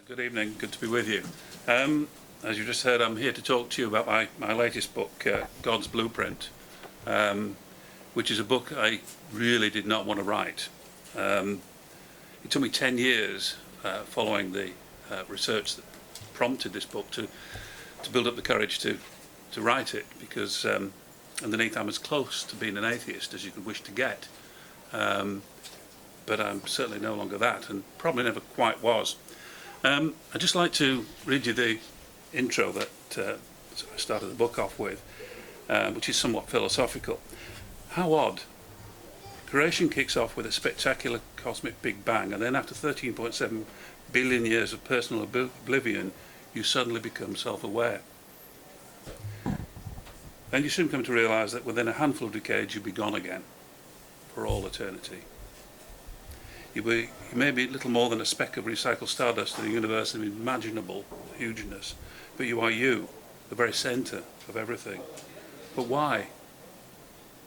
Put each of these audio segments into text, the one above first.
Good evening, good to be with you. As you just heard, I'm here to talk to you about my latest book, God's Blueprint, which is a book I really did not want to write. It took me 10 years following the research that prompted this book to build up the courage to write it, because underneath I'm as close to being an atheist as you could wish to get. But I'm certainly no longer that, and probably never quite was. I'd just like to read you the intro that I started the book off with, which is somewhat philosophical. How odd. Creation kicks off with a spectacular cosmic Big Bang, and then after 13.7 billion years of personal oblivion, you suddenly become self-aware. Then you soon come to realise that within a handful of decades you'll be gone again, for all eternity. You may be little more than a speck of recycled stardust in a universe of unimaginable hugeness, but you are you, the very centre of everything. But why?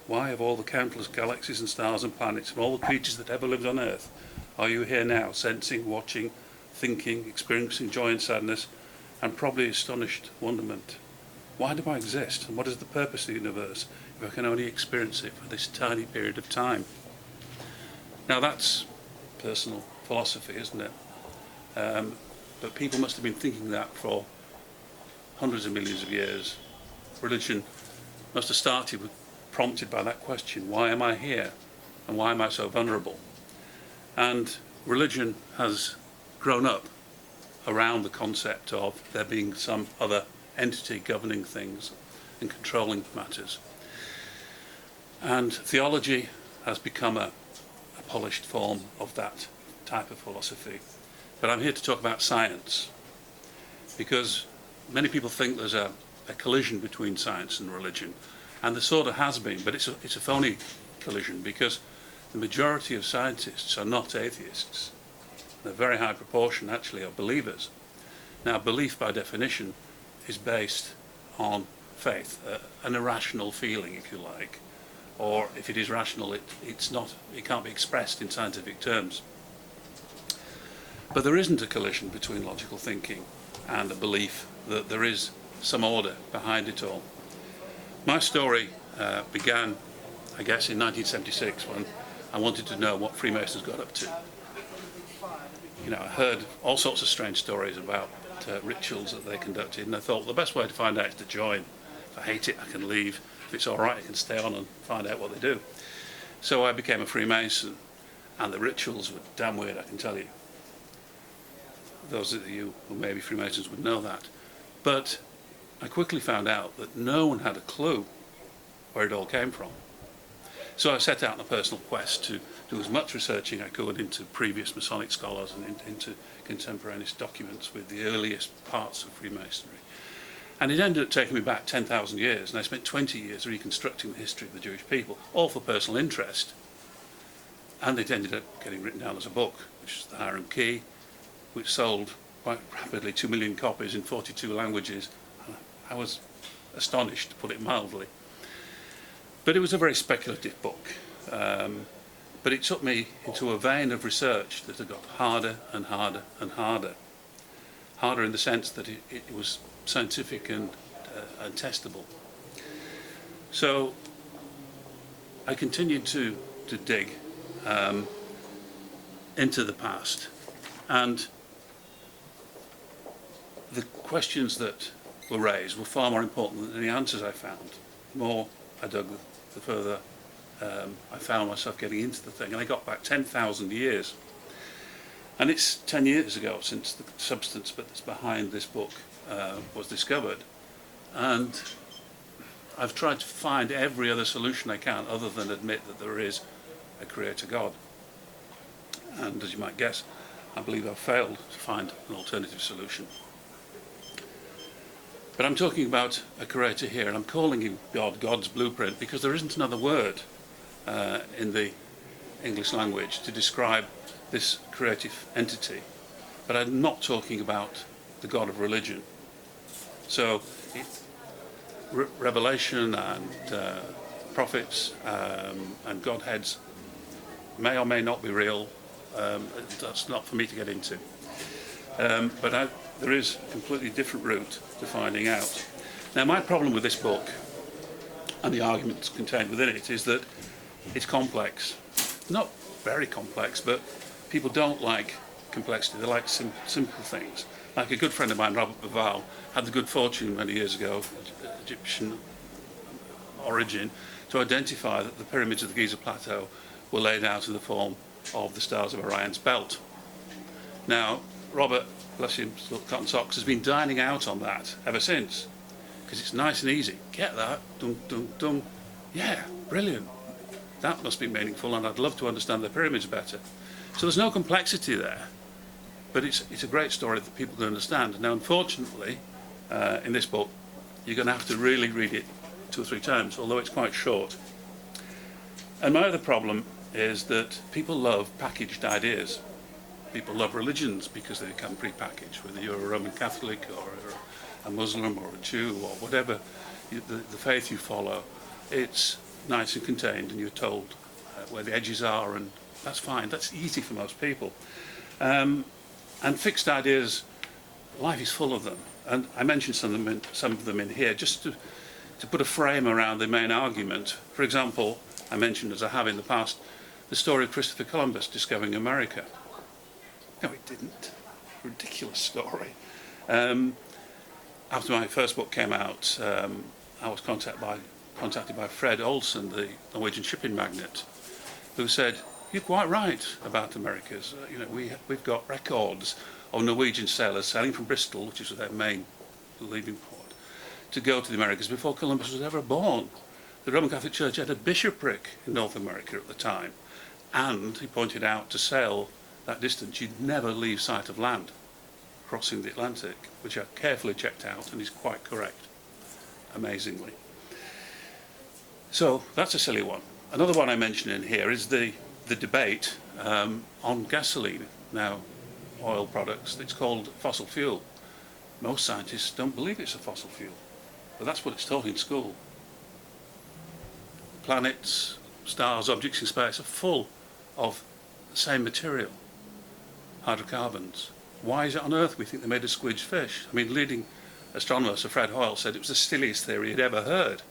Why, of all the countless galaxies and stars and planets and all the creatures that ever lived on Earth, are you here now, sensing, watching, thinking, experiencing joy and sadness, and probably astonished wonderment? Why do I exist, and what is the purpose of the universe if I can only experience it for this tiny period of time? Now that's personal philosophy, isn't it? But people must have been thinking that for hundreds of millions of years. Religion must have started prompted by that question: why am I here, and why am I so vulnerable? And religion has grown up around the concept of there being some other entity governing things and controlling matters. And theology has become a polished form of that type of philosophy. But I'm here to talk about science, because many people think there's a collision between science and religion, and there sort of has been, but it's a phony collision, because the majority of scientists are not atheists. A very high proportion actually are believers. Now, belief by definition is based on faith, an irrational feeling, if you like. Or if it is rational, it can't be expressed in scientific terms. But there isn't a collision between logical thinking and a belief that there is some order behind it all. My story began, I guess, in 1976, when I wanted to know what Freemasons got up to. You know, I heard all sorts of strange stories about rituals that they conducted, and I thought the best way to find out is to join. If I hate it, I can leave. If it's all right, I can stay on and find out what they do. So I became a Freemason, and the rituals were damn weird, I can tell you. Those of you who may be Freemasons would know that. But I quickly found out that no one had a clue where it all came from. So I set out on a personal quest to do as much researching I could into previous Masonic scholars and into contemporaneous documents with the earliest parts of Freemasonry. And it ended up taking me back 10,000 years, and I spent 20 years reconstructing the history of the Jewish people, all for personal interest. And it ended up getting written down as a book, which is the Hiram Key, which sold quite rapidly 2 million copies in 42 languages. I was astonished, to put it mildly. But it was a very speculative book. But it took me into a vein of research that had got harder and harder and harder. Harder in the sense that it was scientific and testable. So I continued to dig into the past, and the questions that were raised were far more important than the answers I found. The more I dug, the further I found myself getting into the thing, and I got back 10,000 years. And it's 10 years ago since the substance that's behind this book was discovered, and I've tried to find every other solution I can other than admit that there is a creator God. And as you might guess, I believe I've failed to find an alternative solution. But I'm talking about a creator here, and I'm calling him God, God's blueprint, because there isn't another word in the English language to describe this creative entity. But I'm not talking about the God of religion. So revelation and prophets and Godheads may or may not be real. That's not for me to get into. But there is a completely different route to finding out. Now, my problem with this book and the arguments contained within it is that it's complex. Not very complex, but people don't like complexity. They like simple things. Like a good friend of mine, Robert Baval, had the good fortune many years ago, Egyptian origin, to identify that the pyramids of the Giza Plateau were laid out in the form of the stars of Orion's belt. Now, Robert, bless him, cotton socks, has been dining out on that ever since, because it's nice and easy. Get that? Dun, dun, dun. Yeah, brilliant. That must be meaningful, and I'd love to understand the pyramids better. So there's no complexity there, but it's a great story that people can understand. Now, unfortunately, in this book, you're going to have to really read it 2 or 3 times, although it's quite short. And my other problem is that people love packaged ideas. People love religions because they come pre-packaged, whether you're a Roman Catholic or a Muslim or a Jew or whatever the faith you follow. It's nice and contained, and you're told where the edges are, and that's fine. That's easy for most people. And fixed ideas, life is full of them. And I mentioned some of them in here just to put a frame around the main argument. For example, I mentioned, as I have in the past, the story of Christopher Columbus discovering America. No, it didn't. Ridiculous story. After my first book came out, I was contacted by Fred Olsen, the Norwegian shipping magnate, who said, "You're quite right about Americas. We've got records of Norwegian sailors sailing from Bristol, which is their main leaving port, to go to the Americas before Columbus was ever born. The Roman Catholic Church had a bishopric in North America at the time, and he pointed out to sail that distance, you'd never leave sight of land crossing the Atlantic," which I carefully checked out, and is quite correct, amazingly. So that's a silly one. Another one I mentioned in here is the debate on gasoline, now oil products. It's called fossil fuel. Most scientists don't believe it's a fossil fuel, but that's what it's taught in school. Planets, stars, objects in space are full of the same material, hydrocarbons. Why is it on Earth we think they made a squidged fish? I mean, leading astronomer Sir Fred Hoyle said it was the silliest theory he'd ever heard,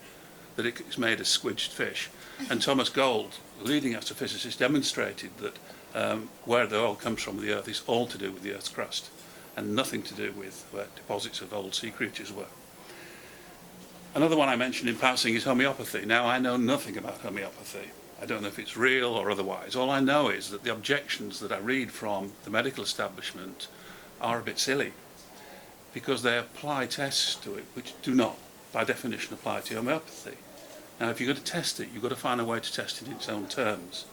that it's made a squidged fish. And Thomas Gold, leading astrophysicist, demonstrated that where the oil comes from the Earth is all to do with the Earth's crust, and nothing to do with where deposits of old sea creatures were. Another one I mentioned in passing is homeopathy. Now, I know nothing about homeopathy. I don't know if it's real or otherwise. All I know is that the objections that I read from the medical establishment are a bit silly, because they apply tests to it which do not, by definition, apply to homeopathy. Now, if you're going to test it, you've got to find a way to test it in its own terms.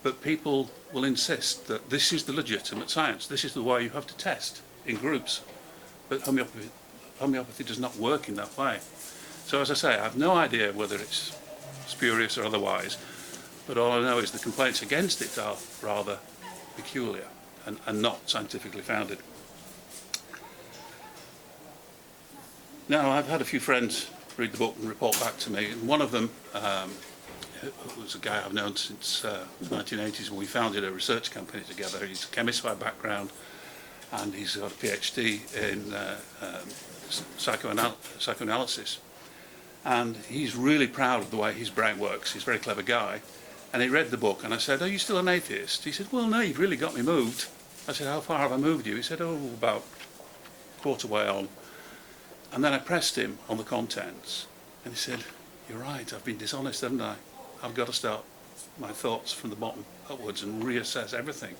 But people will insist that this is the legitimate science, this is the way you have to test in groups. But homeopathy does not work in that way. So, as I say, I have no idea whether it's spurious or otherwise, but all I know is the complaints against it are rather peculiar and not scientifically founded. Now, I've had a few friends read the book and report back to me, and one of them was a guy I've known since the 1980s when we founded a research company together. He's a chemist by background, and he's got a PhD in psychoanalysis. And he's really proud of the way his brain works. He's a very clever guy. And he read the book, and I said, "Are you still an atheist?" He said, "Well, no, you've really got me moved." I said, "How far have I moved you?" He said, "Oh, about quarter way on." And then I pressed him on the contents, and he said, "You're right, I've been dishonest, haven't I? I've got to start my thoughts from the bottom upwards and reassess everything."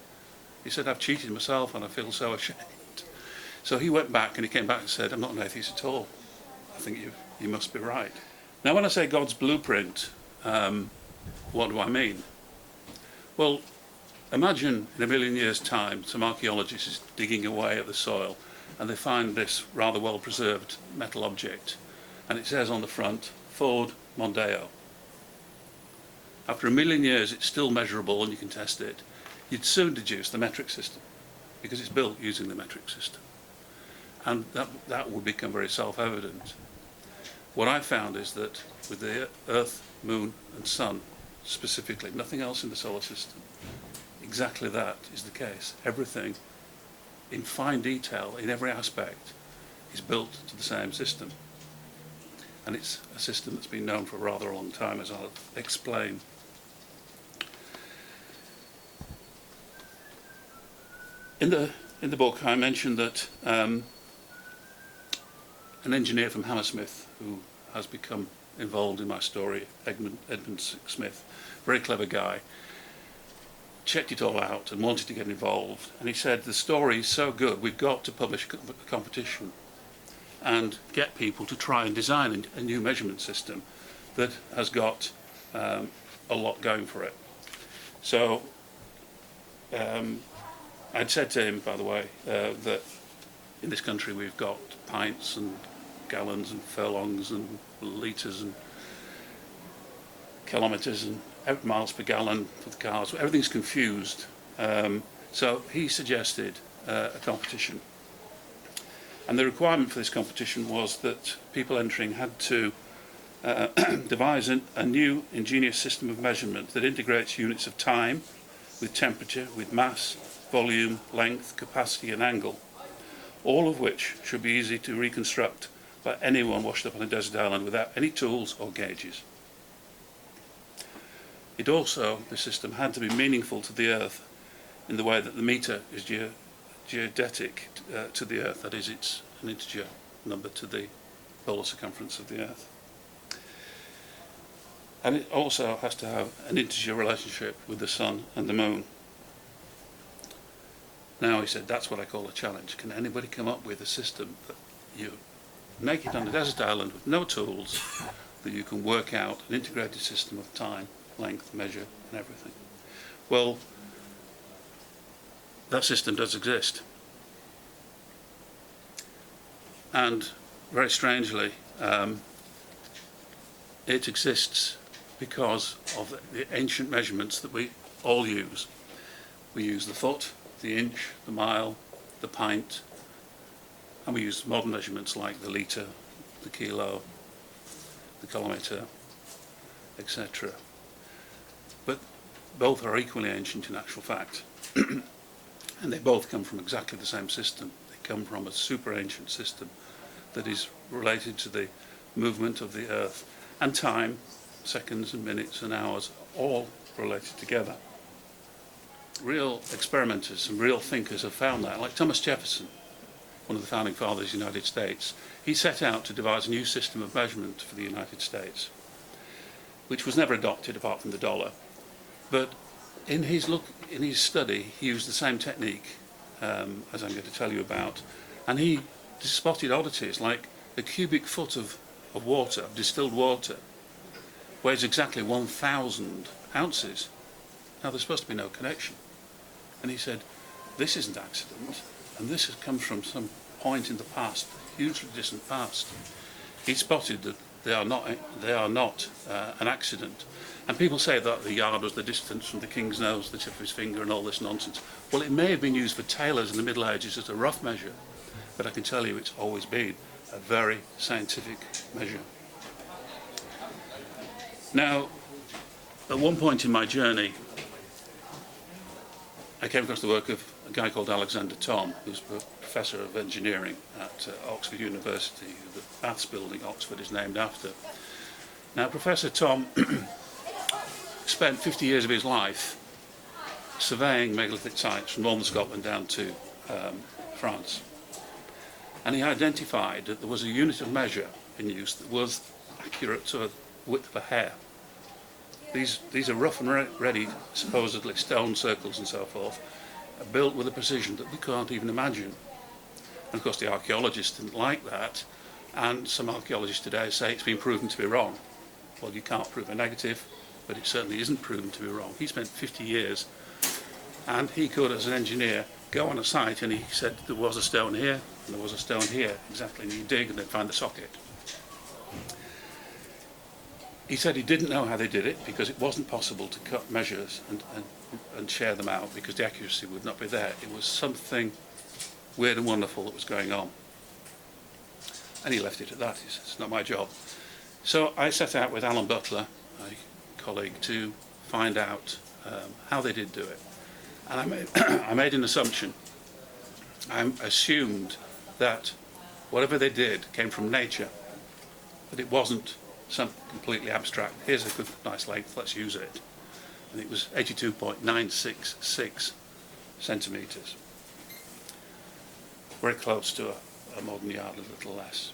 He said, "I've cheated myself and I feel so ashamed." So he went back and he came back and said, "I'm not an atheist at all. I think you must be right." Now, when I say God's blueprint, what do I mean? Well, imagine in a million years' time some archaeologist is digging away at the soil and they find this rather well-preserved metal object, and it says on the front, Ford Mondeo. After a million years it's still measurable and you can test it. You'd soon deduce the metric system, because it's built using the metric system. And that would become very self-evident. What I found is that with the Earth, Moon and Sun specifically, nothing else in the solar system, exactly that is the case. Everything in fine detail, in every aspect, is built to the same system. And it's a system that's been known for a rather long time, as I'll explain. In the book, I mentioned that an engineer from Hammersmith, who has become involved in my story, Edmund Smith, very clever guy, checked it all out and wanted to get involved. And he said, the story is so good, we've got to publish a competition and get people to try and design a new measurement system that has got a lot going for it. So I'd said to him, by the way, that in this country we've got pints and gallons and furlongs and litres and kilometres and miles per gallon for the cars. Everything's confused. So he suggested a competition. And the requirement for this competition was that people entering had to devise a new ingenious system of measurement that integrates units of time with temperature, with mass, volume, length, capacity and angle, all of which should be easy to reconstruct by anyone washed up on a desert island without any tools or gauges. It also, the system, had to be meaningful to the Earth in the way that the meter is geodetic to the Earth, that is, it's an integer number to the polar circumference of the Earth. And it also has to have an integer relationship with the Sun and the Moon. Now, he said, that's what I call a challenge. Can anybody come up with a system that you make it on a desert island with no tools, that you can work out an integrated system of time, length, measure and everything? Well, that system does exist. And very strangely, it exists because of the ancient measurements that we all use. We use the foot, the inch, the mile, the pint, and we use modern measurements like the litre, the kilo, the kilometre, etc. But both are equally ancient in actual fact. And they both come from exactly the same system. They come from a super ancient system that is related to the movement of the Earth and time, seconds and minutes and hours, all related together. Real experimenters and real thinkers have found that, like Thomas Jefferson, one of the founding fathers of the United States. He set out to devise a new system of measurement for the United States, which was never adopted apart from the dollar. But in his study, he used the same technique as I'm going to tell you about, and he spotted oddities like a cubic foot of water, of distilled water, weighs exactly 1,000 ounces. Now, there's supposed to be no connection. And he said, this isn't accident, and this has come from some point in the past, hugely distant past. He spotted that they are not an accident. And people say that the yard was the distance from the king's nose, the tip of his finger, and all this nonsense. Well, it may have been used for tailors in the Middle Ages as a rough measure, but I can tell you it's always been a very scientific measure. Now, at one point in my journey, I came across the work of a guy called Alexander Thom, who's a professor of engineering at Oxford University. The Baths building, Oxford, is named after. Now, Professor Thom spent 50 years of his life surveying megalithic sites from northern Scotland down to France. And he identified that there was a unit of measure in use that was accurate to the width of a hair. These are rough and ready, supposedly stone circles and so forth, built with a precision that we can't even imagine. And of course the archaeologists didn't like that, and some archaeologists today say it's been proven to be wrong. Well, you can't prove a negative, but it certainly isn't proven to be wrong. He spent 50 years, and he could, as an engineer, go on a site and he said there was a stone here, and there was a stone here, exactly, and you dig and then find the socket. He said he didn't know how they did it because it wasn't possible to cut measures and share them out because the accuracy would not be there. It was something weird and wonderful that was going on. And he left it at that. He said, it's not my job. So I set out with Alan Butler, my colleague, to find out how they did do it. And I made an assumption. I assumed that whatever they did came from nature, that it wasn't something completely abstract. Here's a good, nice length, let's use it. And it was 82.966 centimetres. Very close to a modern yard, a little less.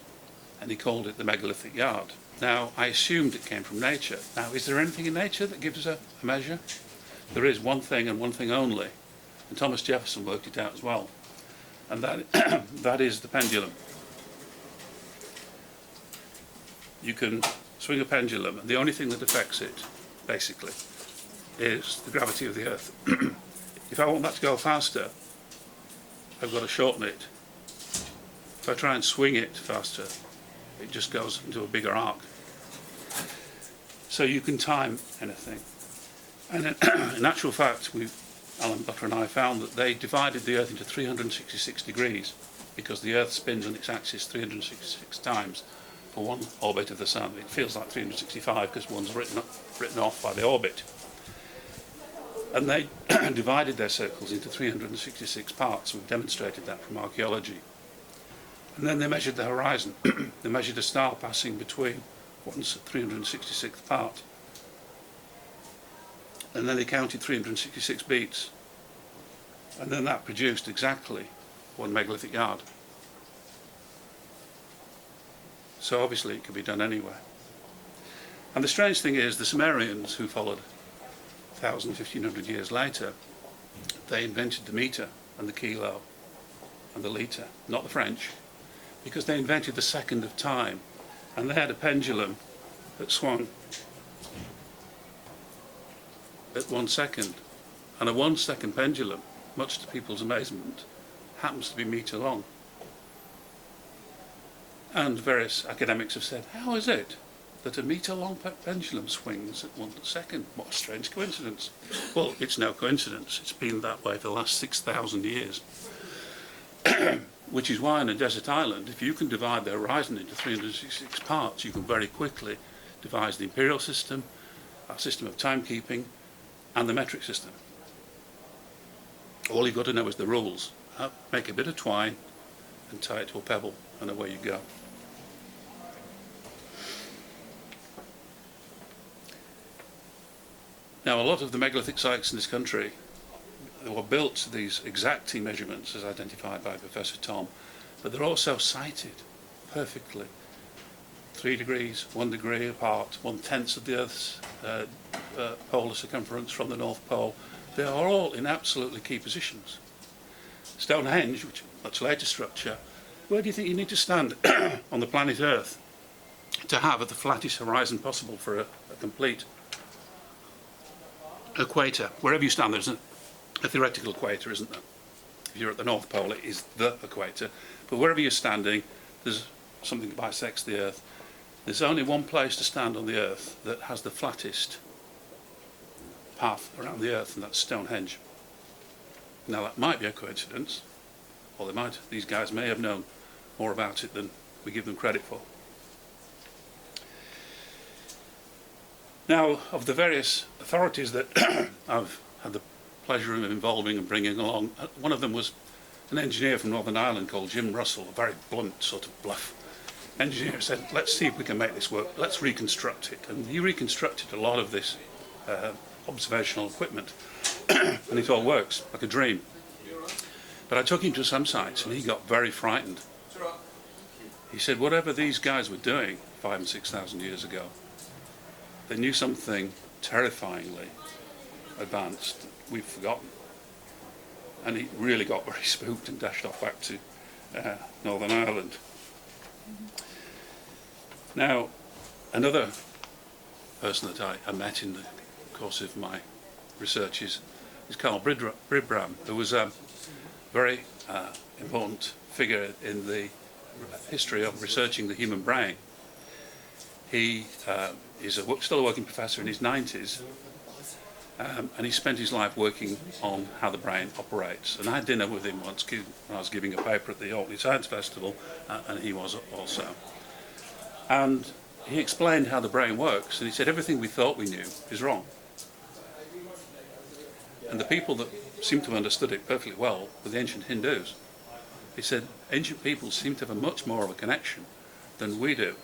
And he called it the megalithic yard. Now, I assumed it came from nature. Now, is there anything in nature that gives a measure? There is one thing and one thing only. And Thomas Jefferson worked it out as well. And that is the pendulum. You can swing a pendulum, and the only thing that affects it, basically, is the gravity of the earth. If I want that to go faster, I've got to shorten it. If I try and swing it faster, it just goes into a bigger arc. So you can time anything. And in actual fact, Alan Butter and I found that they divided the Earth into 366 degrees because the Earth spins on its axis 366 times for one orbit of the Sun. It feels like 365 because one's written off by the orbit. And they divided their circles into 366 parts. We've demonstrated that from archaeology. And then they measured the horizon. They measured a star passing between one's 366th part. And then they counted 366 beats. And then that produced exactly one megalithic yard. So obviously it could be done anywhere. And the strange thing is, the Sumerians, who followed 1,000, 1,500 years later, they invented the meter and the kilo and the litre, not the French, because they invented the second of time. And they had a pendulum that swung at 1 second. And a 1 second pendulum, much to people's amazement, happens to be metre long. And various academics have said, how is it that a metre long pendulum swings at 1 second? What a strange coincidence. Well, it's no coincidence. It's been that way for the last 6,000 years. Which is why on a desert island, if you can divide the horizon into 366 parts, you can very quickly devise the imperial system, our system of timekeeping, and the metric system. All you've got to know is the rules. Make a bit of twine and tie it to a pebble, and away you go. Now, a lot of the megalithic sites in this country were built to these exacting measurements as identified by Professor Tom, but they're also sited perfectly. 3 degrees, 1 degree apart, 1/10 of the Earth's polar circumference from the North Pole. They are all in absolutely key positions. Stonehenge, which is a much later structure, where do you think you need to stand on the planet Earth to have the flattest horizon possible for a complete equator? Wherever you stand, there's a theoretical equator, isn't there? If you're at the North Pole, it is the equator. But wherever you're standing, there's something that bisects the Earth. There's only one place to stand on the Earth that has the flattest path around the Earth, and that's Stonehenge. Now, that might be a coincidence, or these guys may have known more about it than we give them credit for. Now, of the various authorities that I've had the pleasure of involving and bringing along, one of them was an engineer from Northern Ireland called Jim Russell, a very blunt, sort of bluff engineer. Said, let's see if we can make this work, let's reconstruct it. And he reconstructed a lot of this observational equipment, and it all works like a dream. But I took him to some sites and he got very frightened. He said, whatever these guys were doing 5,000 and 6,000 years ago, they knew something terrifyingly advanced we've forgotten. And he really got very spooked and dashed off back to Northern Ireland. Now, another person that I met in the course of my research is Carl Bribram, who was a very important figure in the history of researching the human brain. He is still a working professor in his 90s, and he spent his life working on how the brain operates. And I had dinner with him once when I was giving a paper at the Orkney Science Festival, and he was also. And he explained how the brain works, and he said everything we thought we knew is wrong. And the people that seemed to have understood it perfectly well were the ancient Hindus. He said ancient peoples seem to have a much more of a connection than we do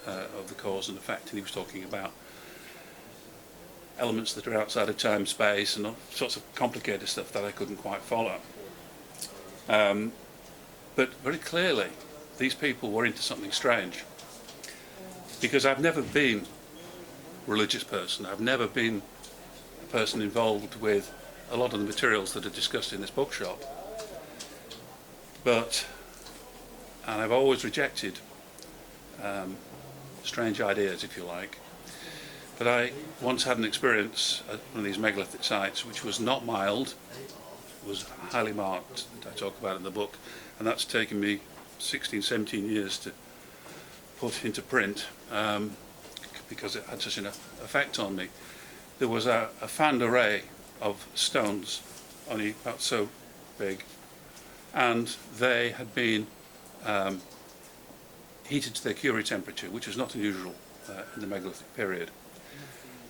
of the cause and effect. And he was talking about elements that are outside of time, space, and all sorts of complicated stuff that I couldn't quite follow. But very clearly, these people were into something strange. Because I've never been a religious person. I've never been a person involved with a lot of the materials that are discussed in this bookshop. And I've always rejected strange ideas, if you like. But I once had an experience at one of these megalithic sites which was not mild, was highly marked, that I talk about in the book, and that's taken me 16, 17 years to put into print because it had such an effect on me. There was a fanned array of stones, only about so big, and they had been heated to their Curie temperature, which was not unusual in the megalithic period,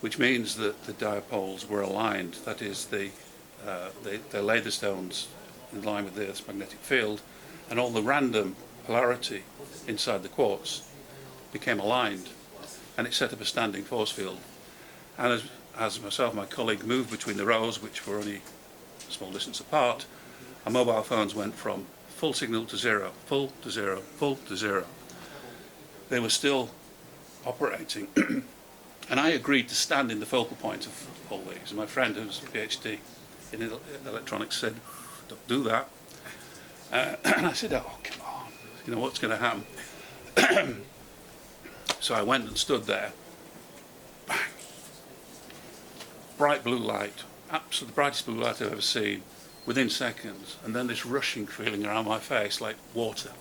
which means that the dipoles were aligned. That is, they laid the stones in line with the Earth's magnetic field, and all the random polarity inside the quartz became aligned, and it set up a standing force field. And as myself and my colleague moved between the rows, which were only a small distance apart, our mobile phones went from full signal to zero, full to zero, full to zero. They were still operating. And I agreed to stand in the focal point of all these. And my friend, who's a PhD in electronics, said, "Don't do that." And I said, "Oh, come on, you know, what's going to happen?" So I went and stood there. Bang. Bright blue light, absolutely the brightest blue light I've ever seen, within seconds. And then this rushing feeling around my face like water.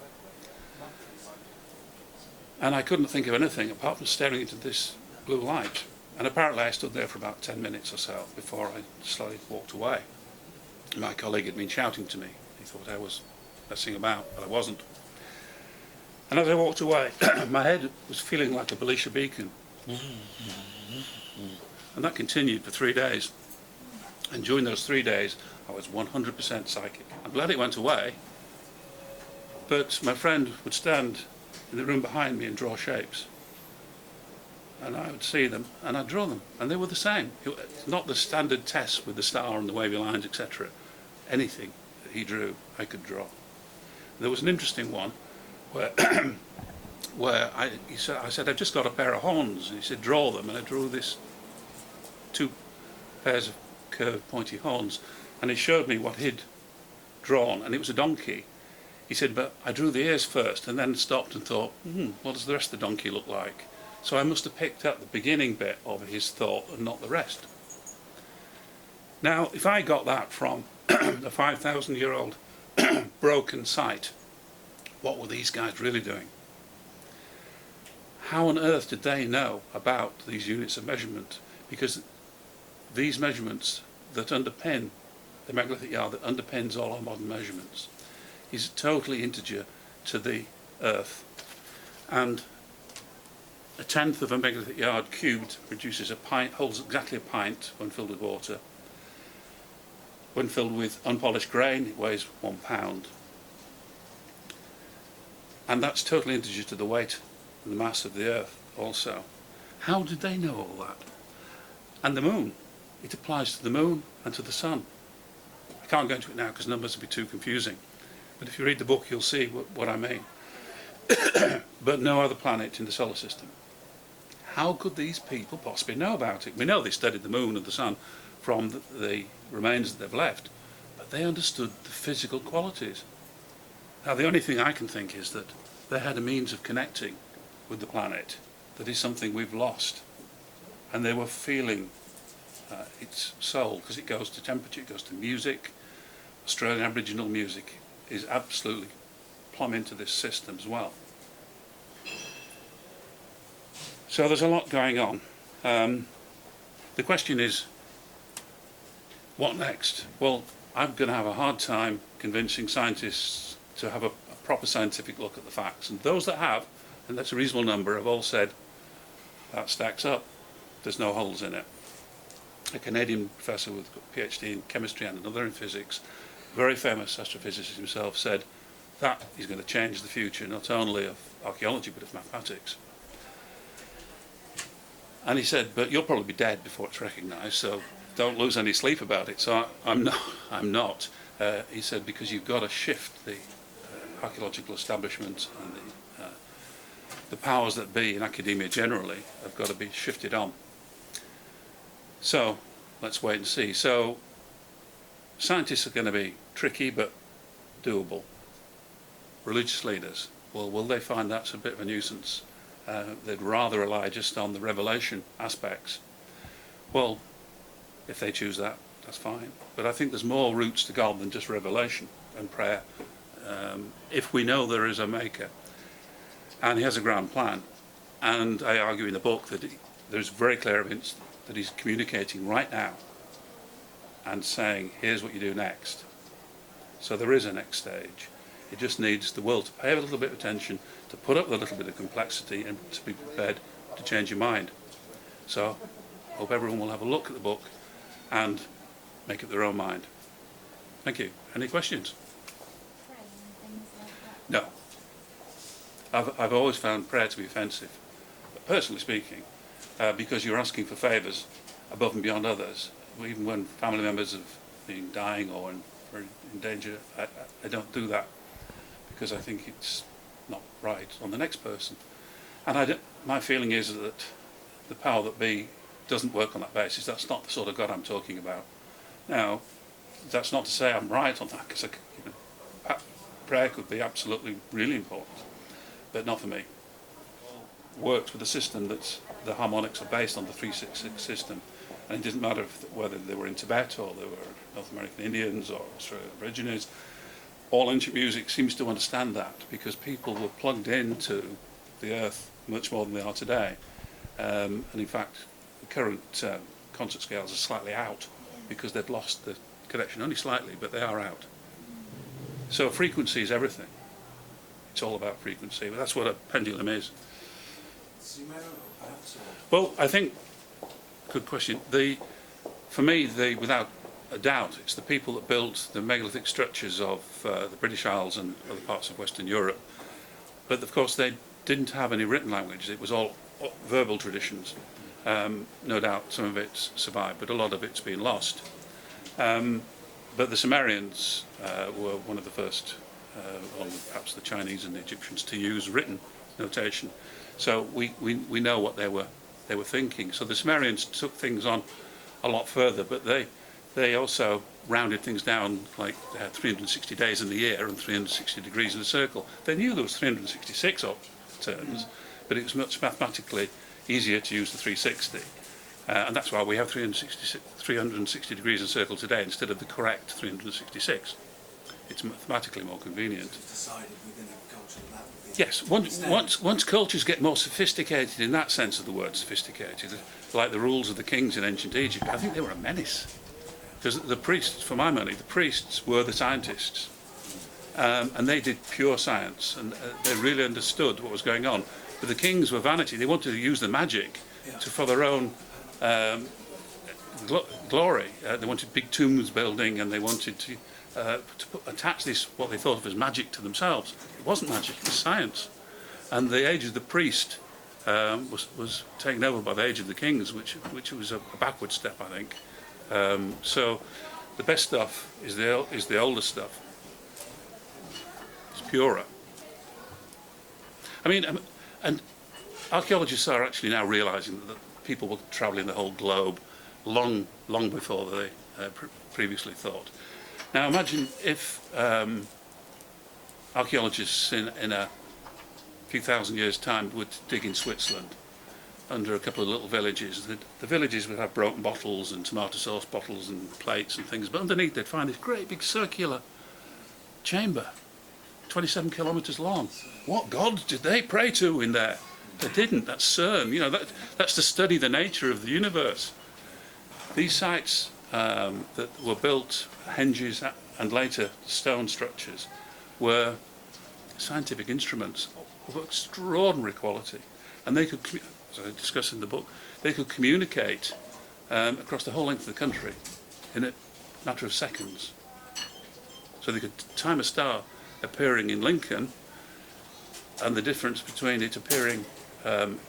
And I couldn't think of anything apart from staring into this blue light. And apparently I stood there for about 10 minutes or so before I slowly walked away. My colleague had been shouting to me. He thought I was messing about, but I wasn't. And as I walked away, my head was feeling like a Belisha beacon. And that continued for 3 days. And during those 3 days, I was 100% psychic. I'm glad it went away, but my friend would stand in the room behind me and draw shapes. And I would see them, and I'd draw them, and they were the same. Not the standard tests with the star and the wavy lines, etc. Anything that he drew, I could draw. There was an interesting one where, I said, "I've just got a pair of horns," and he said, "Draw them," and I drew this 2 pairs of curved, pointy horns, and he showed me what he'd drawn, and it was a donkey. He said, "But I drew the ears first, and then stopped and thought, what does the rest of the donkey look like?" So I must have picked up the beginning bit of his thought and not the rest. Now, if I got that from a 5,000-year-old broken site, what were these guys really doing? How on earth did they know about these units of measurement? Because these measurements that underpin the megalithic yard, that underpins all our modern measurements, is totally integer to the Earth. And a tenth of a megalithic yard cubed produces a pint, holds exactly a pint when filled with water. When filled with unpolished grain, it weighs 1 pound. And that's totally integer to the weight and the mass of the Earth also. How did they know all that? And the moon, it applies to the moon and to the sun. I can't go into it now because numbers would be too confusing. But if you read the book, you'll see what I mean. But no other planet in the solar system. How could these people possibly know about it? We know they studied the moon and the sun from the remains that they've left, but they understood the physical qualities. Now, the only thing I can think is that they had a means of connecting with the planet that is something we've lost. And they were feeling its soul, because it goes to temperature, it goes to music. Australian Aboriginal music is absolutely plumb into this system as well. So there's a lot going on. The question is, what next? Well, I'm going to have a hard time convincing scientists to have a proper scientific look at the facts. And those that have, and that's a reasonable number, have all said, that stacks up. There's no holes in it. A Canadian professor with a PhD in chemistry and another in physics, very famous astrophysicist himself, said, that is going to change the future, not only of archaeology, but of mathematics. And he said, but you'll probably be dead before it's recognised, so don't lose any sleep about it. So I'm not. He said, because you've got to shift the archaeological establishment and the powers that be in academia generally have got to be shifted on. So let's wait and see. So scientists are going to be tricky but doable. Religious leaders, well, will they find that's a bit of a nuisance? They'd rather rely just on the revelation aspects. Well, if they choose that, that's fine. But I think there's more routes to God than just revelation and prayer. If we know there is a maker and he has a grand plan, and I argue in the book that there's very clear evidence that he's communicating right now and saying, here's what you do next. So there is a next stage. It just needs the world to pay a little bit of attention, to put up with a little bit of complexity, and to be prepared to change your mind. So I hope everyone will have a look at the book and make up their own mind. Thank you. Any questions? No. I've always found prayer to be offensive, but personally speaking, because you're asking for favours above and beyond others, even when family members have been dying or in danger, I don't do that, because I think it's not right on the next person. And my feeling is that the power that be doesn't work on that basis. That's not the sort of God I'm talking about. Now, that's not to say I'm right on that, because prayer could be absolutely really important, but not for me. Works with a system that's the harmonics are based on the 366 system, and it didn't matter whether they were in Tibet or they were North American Indians or Australian Aborigines. All ancient music seems to understand that, because people were plugged into the earth much more than they are today. And in fact, the current concert scales are slightly out because they've lost the connection, only slightly, but they are out. So frequency is everything. It's all about frequency, but that's what a pendulum is. Well, I think, good question. For me, without a doubt, it's the people that built the megalithic structures of the British Isles and other parts of Western Europe. But of course, they didn't have any written language. It was all verbal traditions. No doubt some of it's survived, but a lot of it's been lost. But the Sumerians were one of the first, along with perhaps the Chinese and the Egyptians, to use written notation. So we know what they were thinking. So the Sumerians took things on a lot further, but they also rounded things down, like they had 360 days in the year and 360 degrees in a circle. They knew there was 366 turns, but it was much mathematically easier to use the 360. And that's why we have 360 degrees in a circle today instead of the correct 366. It's mathematically more convenient. Yes, once cultures get more sophisticated in that sense of the word sophisticated, like the rules of the kings in ancient Egypt, I think they were a menace. Because the priests, for my money, the priests were the scientists. And they did pure science, and they really understood what was going on. But the kings were vanity. They wanted to use the magic for their own glory. They wanted big tombs building, and they wanted to attach this, what they thought of as magic, to themselves. It wasn't magic, it was science. And the age of the priest was taken over by the age of the kings, which was a backward step, I think. So the best stuff is the older stuff. It's purer. I mean, and archaeologists are actually now realising that people were travelling the whole globe long before they previously thought. Now imagine if archaeologists in a few thousand years' time would dig in Switzerland under a couple of little villages. The villages would have broken bottles and tomato sauce bottles and plates and things, but underneath they'd find this great big circular chamber, 27 kilometres long. What gods did they pray to in there? They didn't. That's CERN. You know, that's to study the nature of the universe. These sites that were built, henges and later stone structures, were scientific instruments of extraordinary quality, and they could, as I discuss in the book, they could communicate across the whole length of the country in a matter of seconds. So they could time a star appearing in Lincoln and the difference between it appearing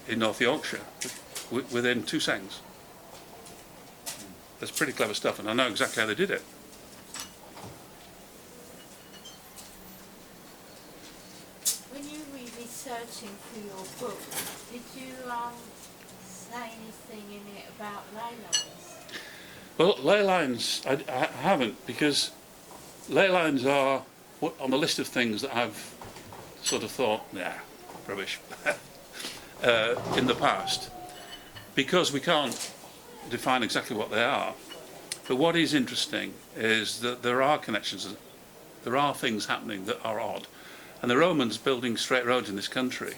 in North Yorkshire within 2 seconds. That's pretty clever stuff, and I know exactly how they did it. When you were researching for your book, did you say anything in it about ley lines? Well, ley lines, I haven't, because ley lines are on the list of things that I've sort of thought, nah, rubbish, in the past, because we can't define exactly what they are. But what is interesting is that there are connections, there are things happening that are odd. And the Romans building straight roads in this country,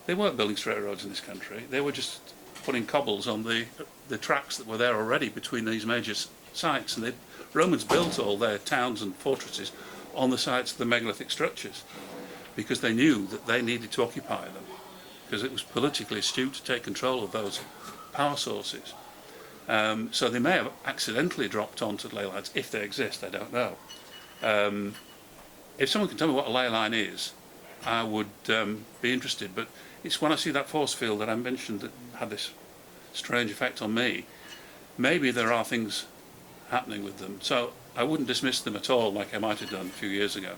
they weren't building straight roads in this country, they were just putting cobbles on the tracks that were there already between these major sites. And the Romans built all their towns and fortresses on the sites of the megalithic structures because they knew that they needed to occupy them, because it was politically astute to take control of those power sources. So they may have accidentally dropped onto ley lines, if they exist, I don't know. If someone can tell me what a ley line is, I would be interested, but it's when I see that force field that I mentioned that had this strange effect on me, maybe there are things happening with them. So I wouldn't dismiss them at all like I might have done a few years ago.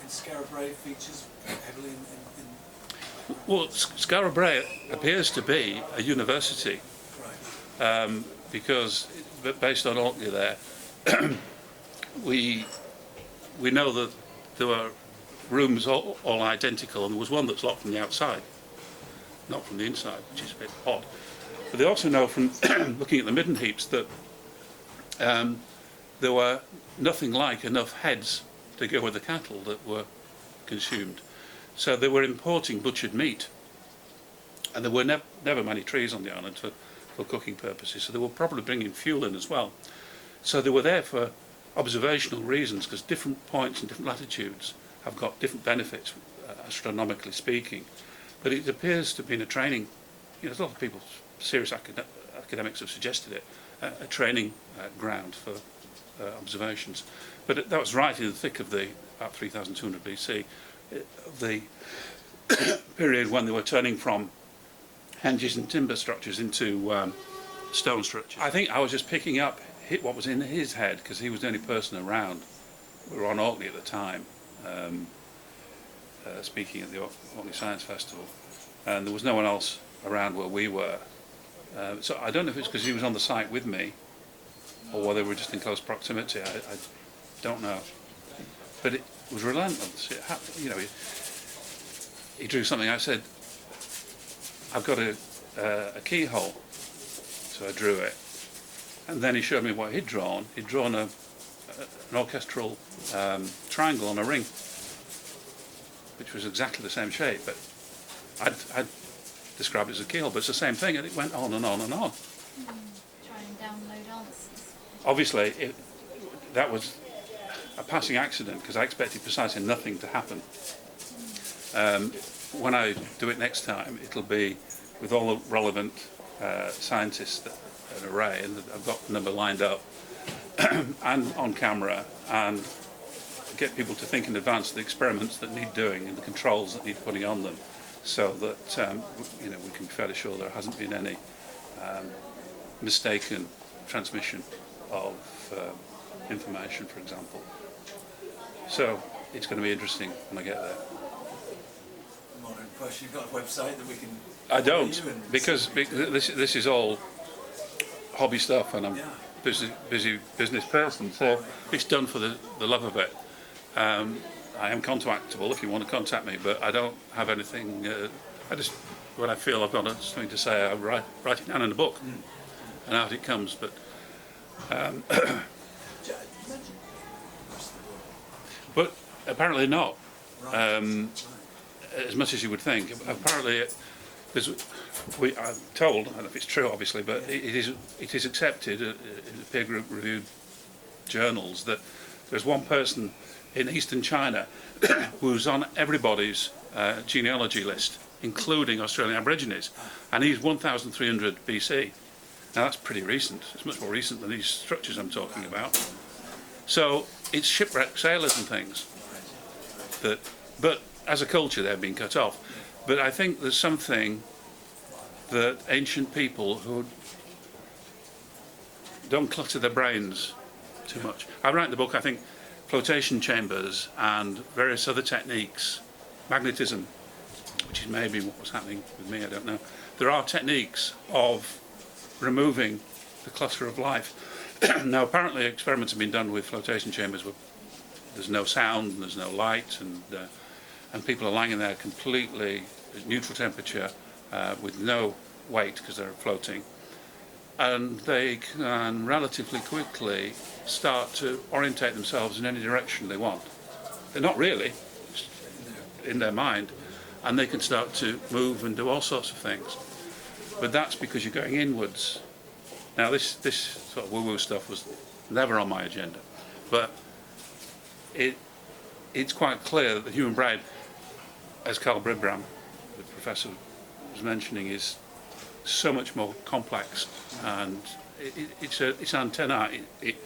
And Skara Brae features heavily in Well, Skara Brae appears to be a university, right. because based on Orkney there, we know that there were rooms all identical, and there was one that's locked from the outside, not from the inside, which is a bit odd. But they also know from looking at the midden heaps that there were nothing like enough heads to go with the cattle that were consumed. So they were importing butchered meat, and there were never many trees on the island for cooking purposes, so they were probably bringing fuel in as well. So they were there for observational reasons, because different points and different latitudes have got different benefits, astronomically speaking. But it appears to have been a training, there's a lot of people, serious academics have suggested it, a training ground for observations. But that was right in the thick of about 3200 BC, the period when they were turning from henges and timber structures into stone structures. I think I was just picking up what was in his head, because he was the only person around. We were on Orkney at the time, speaking at the Orkney Science Festival, and there was no one else around where we were. So I don't know if it's because he was on the site with me, or whether we were just in close proximity. I don't know. But it was relentless. It happened, he drew something. I said, I've got a keyhole. So I drew it. And then he showed me what he'd drawn. He'd drawn an orchestral triangle on a ring, which was exactly the same shape. But I'd described it as a keyhole, but it's the same thing, and it went on and on and on. Try and download answers. Obviously, that was a passing accident, because I expected precisely nothing to happen. When I do it next time, it'll be with all the relevant scientists, an array, and I've got the number lined up, and on camera, and get people to think in advance of the experiments that need doing and the controls that need putting on them, so that we can be fairly sure there hasn't been any mistaken transmission of information, for example. So it's going to be interesting when I get there. Modern question. You've got a website that we can. I don't, because this is all hobby stuff, and I'm busy business person, so it's done for the love of it. I am contactable if you want to contact me, but I don't have anything. I just, when I feel I've got something to say, I write it down in a book, and out it comes. But apparently not. As much as you would think. Apparently, I'm told, I don't know if it's true, obviously, but it is accepted in the peer group reviewed journals that there's one person in eastern China who's on everybody's genealogy list, including Australian Aborigines, and he's 1300 BC. Now that's pretty recent. It's much more recent than these structures I'm talking about. So it's shipwrecked sailors and things. But as a culture, they've been cut off. But I think there's something that ancient people who don't clutter their brains too much. I write in the book, I think, flotation chambers and various other techniques, magnetism, which is maybe what was happening with me, I don't know. There are techniques of removing the clutter of life. Now, apparently experiments have been done with flotation chambers where there's no sound, and there's no light, and people are lying in there completely at neutral temperature with no weight because they're floating. And they can relatively quickly start to orientate themselves in any direction they want. They're not really, in their mind, and they can start to move and do all sorts of things. But that's because you're going inwards. Now this sort of woo-woo stuff was never on my agenda, but it's quite clear that the human brain, as Carl Bribram, the professor, was mentioning, is so much more complex, and it's an antenna. It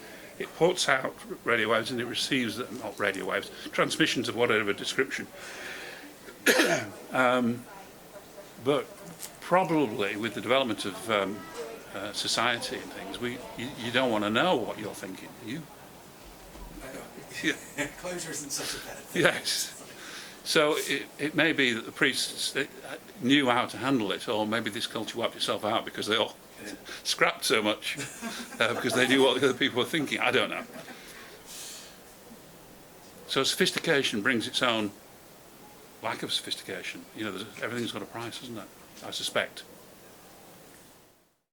puts out radio waves and it receives them, not radio waves, transmissions of whatever description. But probably with the development of society and things, you don't want to know what you're thinking. Yeah. Closure isn't such a bad thing. Yes. So it may be that the priests knew how to handle it, or maybe this culture wiped itself out because they all scrapped so much because they knew what the other people were thinking. I don't know. So sophistication brings its own lack of sophistication. You know, everything's got a price, isn't it? I suspect.